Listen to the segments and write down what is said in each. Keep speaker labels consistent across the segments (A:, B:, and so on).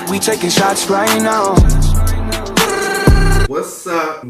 A: we taking shots right now.
B: What's up,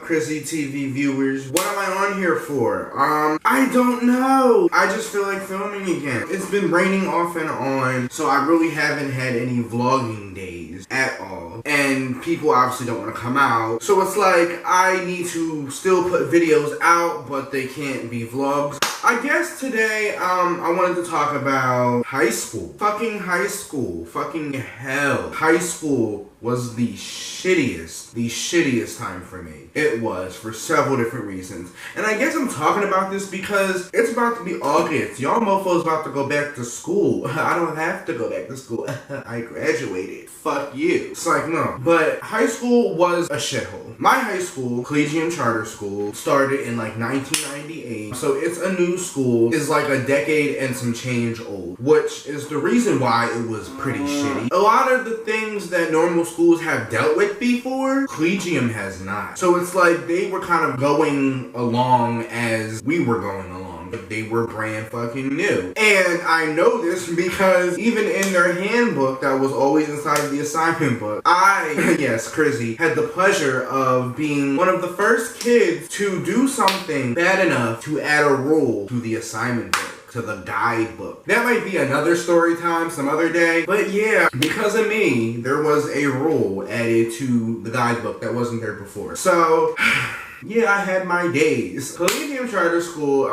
B: ChrizzyTv viewers? What am I on here for? I don't know. I just feel like filming again. It's been raining off and on, so I really haven't had any vlogging days at all. And people obviously don't want to come out. So it's like, I need to still put videos out, but they can't be vlogs. I guess today, I wanted to talk about high school. Fucking high school. Fucking hell. High school was the shittiest time for me. It was, for several different reasons. And I guess I'm talking about this because it's about to be August. Y'all mofos about to go back to school. I don't have to go back to school. I graduated. Fuck you. It's like, no. But high school was a shithole. My high school, Collegium Charter School, started in like 1998. So it's a new school. It's like a decade and some change old, which is the reason why it was pretty shitty. A lot of the things that normal schools have dealt with before, Collegium has not. So it's like they were kind of going along as we were going along, but they were brand fucking new. And I know this because even in their handbook that was always inside of the assignment book, I, yes, Chrizzy, had the pleasure of being one of the first kids to do something bad enough to add a rule to the assignment book, to the guidebook. That might be another story time some other day, but yeah, because of me, there was a rule added to the guidebook that wasn't there before. So yeah, I had my days. Collegium Charter School,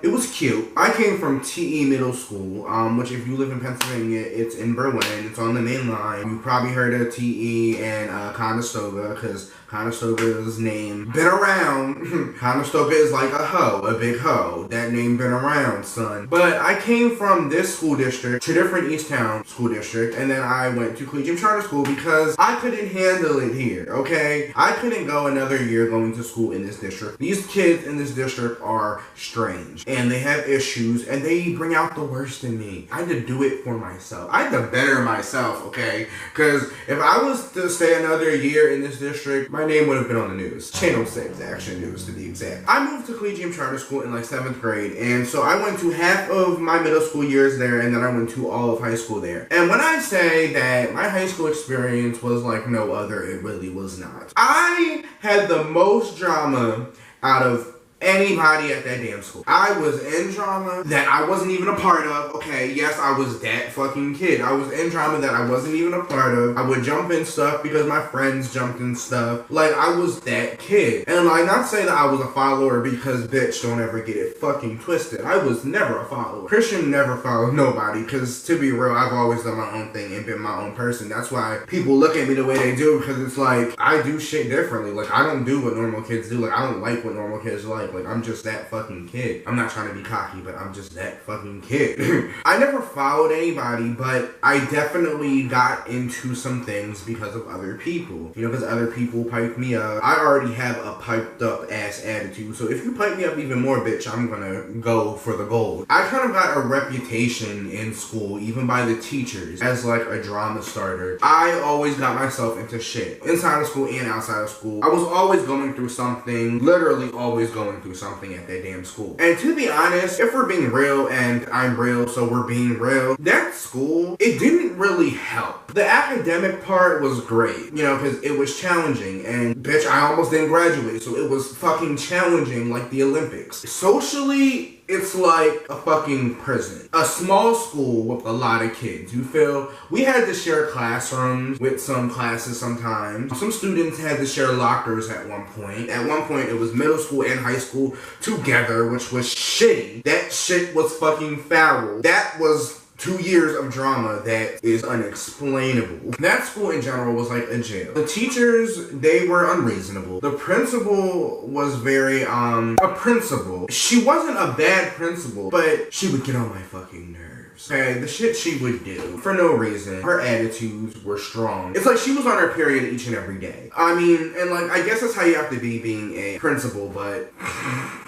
B: it was cute. I came from TE Middle School, which if you live in Pennsylvania, it's in Berlin. It's on the main line. You probably heard of TE and Conestoga, because Conestoga's name been around. Conestoga is like a hoe, a big hoe. That name been around, son. But I came from this school district to different Easttown school district, and then I went to Collegium Charter School because I couldn't handle it here, okay? I couldn't go another year going to school in this district. These kids in this district are strange, and they have issues, and they bring out the worst in me. I had to do it for myself. I had to better myself, okay? Because if I was to stay another year in this district, my name would have been on the news. Channel 6 Action News to be exact. I moved to Collegium Charter School in like 7th grade, and so I went to half of my middle school years there, and then I went to all of high school there. And when I say that my high school experience was like no other, it really was not. I had the most drama out of anybody at that damn school. I was in drama that I wasn't even a part of. Okay, yes, I was that fucking kid. I was in drama that I wasn't even a part of. I would jump in stuff because my friends jumped in stuff. Like, I was that kid. And like, not say that I was a follower because bitch, don't ever get it fucking twisted. I was never a follower. Christian never followed nobody because to be real, I've always done my own thing and been my own person. That's why people look at me the way they do, because it's like, I do shit differently. Like, I don't do what normal kids do. Like, I don't like what normal kids like. Like, I'm just that fucking kid. I'm not trying to be cocky, but I'm just that fucking kid. I never followed anybody, but I definitely got into some things because of other people. You know, because other people piped me up. I already have a piped up ass attitude, so if you pipe me up even more, bitch, I'm gonna go for the gold. I kind of got a reputation in school, even by the teachers, as like a drama starter. I always got myself into shit. Inside of school and outside of school. I was always going through something, literally always going through something at that damn school. And to be honest, if we're being real, and I'm real, so we're being real, that school, it didn't really help. The academic part was great, you know, because it was challenging, and bitch, I almost didn't graduate, so it was fucking challenging like the Olympics. Socially, it's like a fucking prison. A small school with a lot of kids, you feel? We had to share classrooms with some classes sometimes. Some students had to share lockers at one point. At one point, it was middle school and high school together, which was shitty. That shit was fucking foul. That was 2 years of drama that is unexplainable. That school in general was like a jail. The teachers, they were unreasonable. The principal was very, a principal. She wasn't a bad principal, but she would get on my fucking nerves. Okay, the shit she would do for no reason. Her attitudes were strong. It's like she was on her period each and every day. I mean, and like, I guess that's how you have to be being a principal, but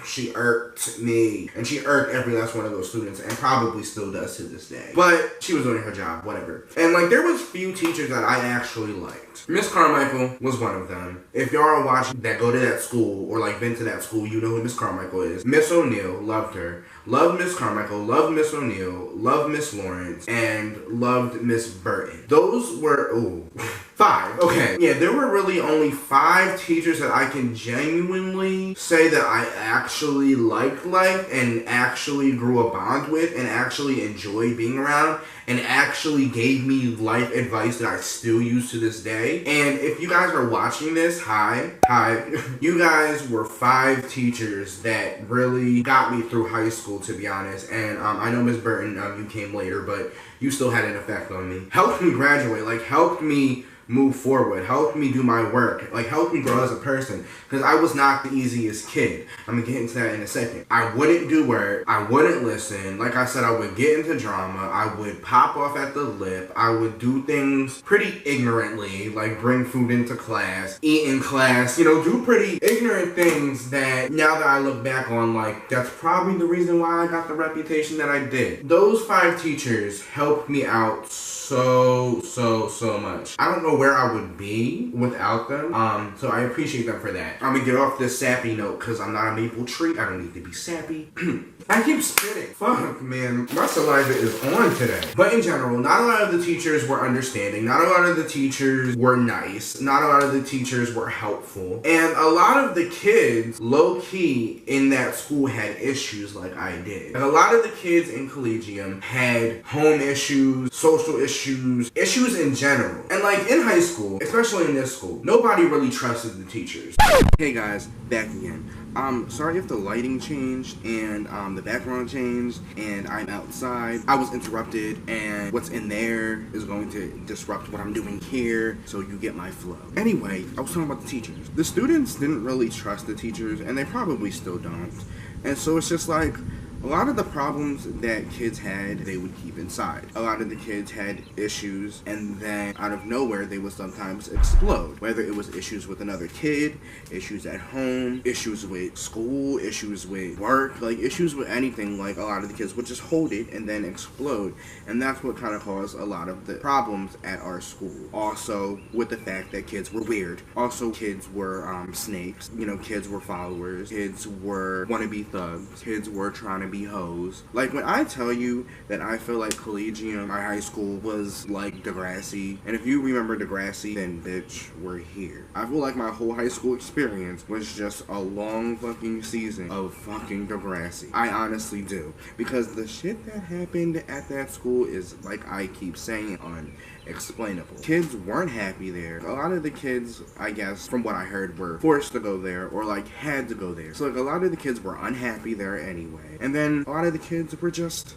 B: she irked me. And she irked every last one of those students, and probably still does to this day. But she was doing her job, whatever. And like, there was few teachers that I actually liked. Miss Carmichael was one of them. If y'all are watching that go to that school, or like been to that school, you know who Miss Carmichael is. Miss O'Neill, loved her. Loved Miss Carmichael, loved Miss O'Neill, loved Miss Lawrence, and loved Miss Burton. Those were, ooh, 5. Okay. Yeah, there were really only 5 teachers that I can genuinely say that I actually liked and actually grew a bond with and actually enjoyed being around and actually gave me life advice that I still use to this day. And if you guys are watching this, hi, you guys were 5 teachers that really got me through high school, to be honest. And I know Miss Burton, you came later, but you still had an effect on me. Helped me graduate, like helped me move forward, helped me do my work, like helped me grow as a person, because I was not the easiest kid. I'm gonna get into that in a second. I wouldn't do work, I wouldn't listen, like I said, I would get into drama, I would pop off at the lip, I would do things pretty ignorantly, like bring food into class, eat in class, you know, do pretty ignorant things that now that I look back on, like, that's probably the reason why I got the reputation that I did. Those 5 teachers helped me out so much. I don't know where I would be without them. So I appreciate them for that. I'm gonna get off this sappy note because I'm not a maple tree. I don't need to be sappy. I keep spitting. Fuck, man. My saliva is on today. But in general, not a lot of the teachers were understanding. Not a lot of the teachers were nice. Not a lot of the teachers were helpful. And a lot of the kids, low-key, in that school had issues like I did. And a lot of the kids in Collegium had home issues, social issues in general. And like in high school, especially in this school, nobody really trusted the teachers. Hey guys, back again. Sorry if the lighting changed and the background changed and I'm outside. I was interrupted and what's in there is going to disrupt what I'm doing here, so you get my flow. Anyway, I was talking about the teachers. The students didn't really trust the teachers and they probably still don't. And so it's just like, a lot of the problems that kids had, they would keep inside. A lot of the kids had issues, and then out of nowhere, they would sometimes explode. Whether it was issues with another kid, issues at home, issues with school, issues with work, like issues with anything, like a lot of the kids would just hold it and then explode. And that's what kind of caused a lot of the problems at our school. Also, with the fact that kids were weird. Also, kids were snakes. You know, kids were followers. Kids were wannabe thugs. Kids were trying to be hoes. Like when I tell you that I feel like Collegium, my high school, was like Degrassi, and if you remember Degrassi, then bitch, we're here. I feel like my whole high school experience was just a long fucking season of fucking Degrassi. I honestly do. Because the shit that happened at that school is, like I keep saying, unexplainable. Kids weren't happy there. A lot of the kids, I guess, from what I heard, were forced to go there or like had to go there. So like a lot of the kids were unhappy there anyway. And then a lot of the kids were just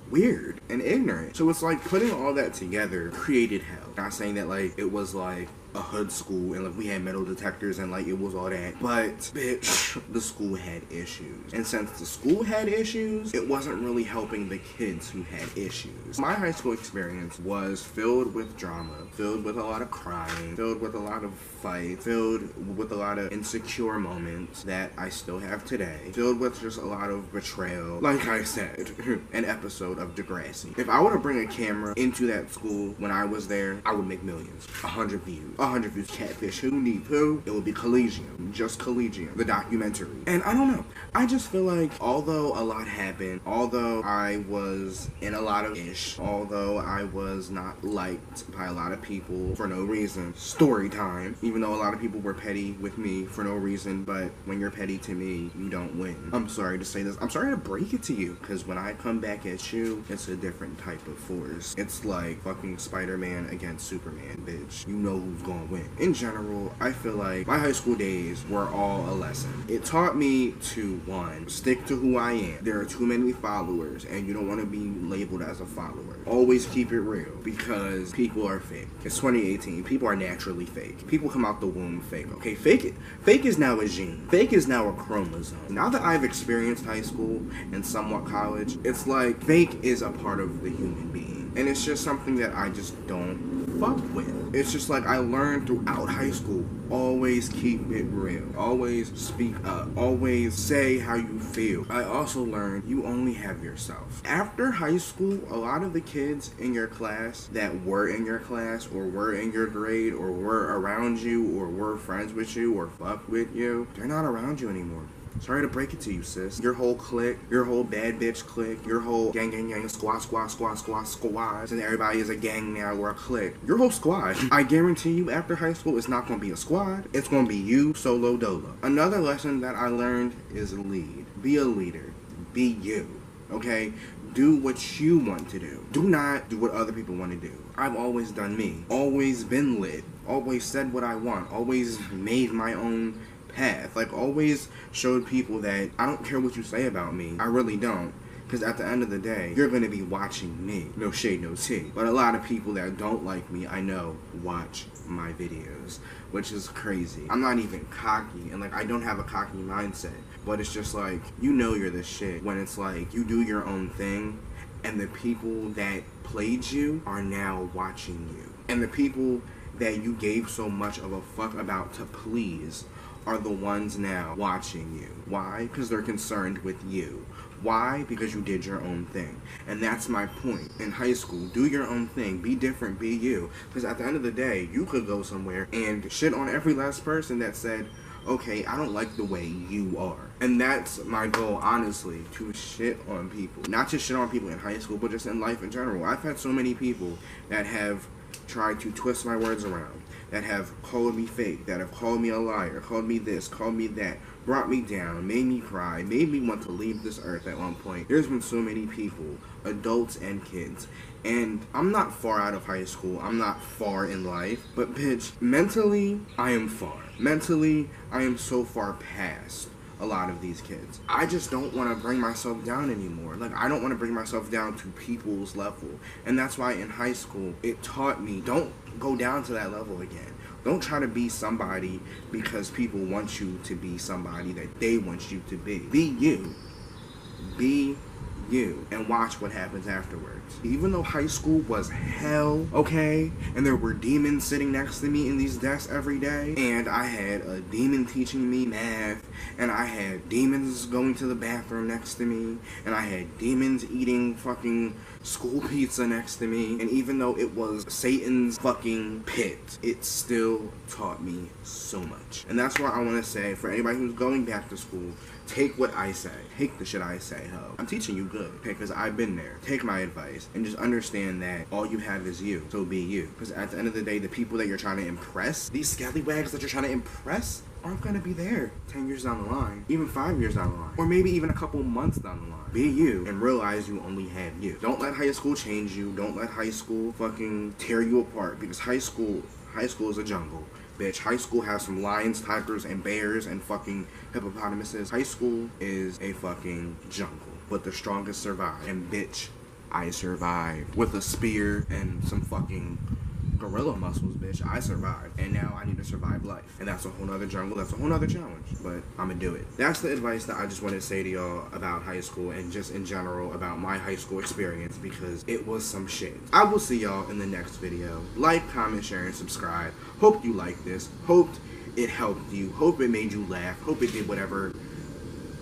B: weird and ignorant. So it's like putting all that together created hell. Not saying that like it was like a hood school and like we had metal detectors and like it was all that, but bitch, the school had issues. And since the school had issues, it wasn't really helping the kids who had issues. My high school experience was filled with drama, filled with a lot of crying, filled with a lot of fights, filled with a lot of insecure moments that I still have today, filled with just a lot of betrayal. Like I said, an episode of Degrassi. If I were to bring a camera into that school when I was there, I would make millions. 100 views. 100 views. Catfish. Who need who? It would be Collegium. Just Collegium. The documentary. And I don't know. I just feel like although a lot happened, although I was in a lot of ish, although I was not liked by a lot of people for no reason, story time, even though a lot of people were petty with me for no reason, but when you're petty to me, you don't win. I'm sorry to say this. I'm sorry to break it to you, because when I come back at you, it's a different type of force. It's like fucking Spider-Man against Superman, bitch. You know who's gonna win. In general, I feel like my high school days were all a lesson. It taught me to, one, stick to who I am. There are too many followers, and you don't want to be labeled as a follower. Always keep it real, because people are fake. It's 2018. People are naturally fake. People come out the womb fake, okay? Fake it. Fake is now a gene. Fake is now a chromosome. Now that I've experienced high school and somewhat college, it's like fake is a part of the human being. And it's just something that I just don't fuck with. It's just like I learned throughout high school, always keep it real. Always speak up. Always say how you feel. I also learned you only have yourself. After high school, a lot of the kids in your class that were in your class or were in your grade or were around you or were friends with you or fucked with you, they're not around you anymore. Sorry to break it to you, sis. Your whole clique, your whole bad bitch clique, your whole gang, squad, and everybody is a gang now or a clique. Your whole squad. I guarantee you after high school, it's not going to be a squad. It's going to be you, solo, dolo. Another lesson that I learned is lead. Be a leader. Be you. Okay? Do what you want to do. Do not do what other people want to do. I've always done me. Always been lit. Always said what I want. Always made my own path. Like, always showed people that I don't care what you say about me. I really don't. Because at the end of the day, you're going to be watching me. No shade, no tea. But a lot of people that don't like me, I know, watch my videos. Which is crazy. I'm not even cocky. And, like, I don't have a cocky mindset. But it's just like, you know you're the shit. When it's like, you do your own thing. And the people that played you are now watching you. And the people that you gave so much of a fuck about to please are the ones now watching you. Why? Because they're concerned with you. Why? Because you did your own thing. And that's my point. In high school, do your own thing. Be different. Be you. Because at the end of the day, you could go somewhere and shit on every last person that said, okay, I don't like the way you are. And that's my goal, honestly, to shit on people. Not just shit on people in high school, but just in life in general. I've had so many people that have tried to twist my words around, that have called me fake, that have called me a liar, called me this, called me that, brought me down, made me cry, made me want to leave this earth at one point. There's been so many people, adults and kids, and I'm not far out of high school, I'm not far in life, but bitch, mentally, I am far. Mentally, I am so far past a lot of these kids. I just don't want to bring myself down anymore. Like, I don't want to bring myself down to people's level. And that's why in high school, it taught me, don't go down to that level again. Don't try to be somebody because people want you to be somebody that they want you to be. Be you. Be you. And watch what happens afterwards. Even though high school was hell, okay, and there were demons sitting next to me in these desks every day, and I had a demon teaching me math, and I had demons going to the bathroom next to me, and I had demons eating fucking school pizza next to me, and even though it was Satan's fucking pit, it still taught me so much. And that's why I want to say, for anybody who's going back to school, take what I say. Take the shit I say, ho. I'm teaching you good, okay, because I've been there. Take my advice, and just understand that all you have is you, so be you. Because at the end of the day, the people that you're trying to impress, these scallywags that you're trying to impress, aren't gonna be there 10 years down the line, even 5 years down the line, or maybe even a couple months down the line. Be you, and realize you only have you. Don't let high school change you. Don't let high school fucking tear you apart, because high school is a jungle. Bitch, high school has some lions, tigers, and bears, and fucking hippopotamuses. High school is a fucking jungle, but the strongest survive. And bitch, I survived. With a spear and some fucking gorilla muscles, bitch, I survived. And now I need to survive life. And that's a whole nother jungle, that's a whole nother challenge. But I'ma do it. That's the advice that I just wanted to say to y'all about high school, and just in general about my high school experience, because it was some shit. I will see y'all in the next video. Like, comment, share, and subscribe. Hope you liked this. Hoped it helped you. Hope it made you laugh. Hope it did whatever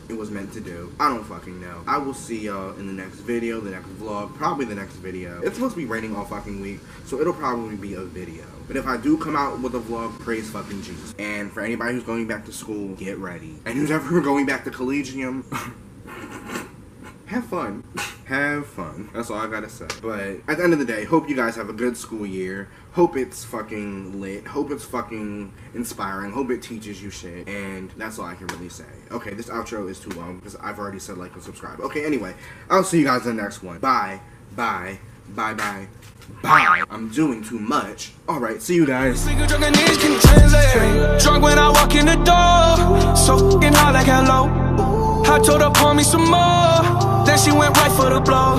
B: it was meant to do. I don't fucking know. I will see y'all in the next video, the next vlog, probably the next video. It's supposed to be raining all fucking week, so it'll probably be a video. But if I do come out with a vlog, praise fucking Jesus. And for anybody who's going back to school, get ready. And who's ever going back to collegium, have fun. Have fun. That's all I gotta say. But at the end of the day, hope you guys have a good school year. Hope it's fucking lit. Hope it's fucking inspiring. Hope it teaches you shit. And that's all I can really say. Okay, this outro is too long because I've already said like and subscribe. Okay, anyway, I'll see you guys in the next one. Bye. Bye. Bye. Bye. Bye. I'm doing too much. Alright, see you guys.
C: Drunk when I walk in the door. So fucking hard like hello. I told her pour me some more. Then she went right for the blow.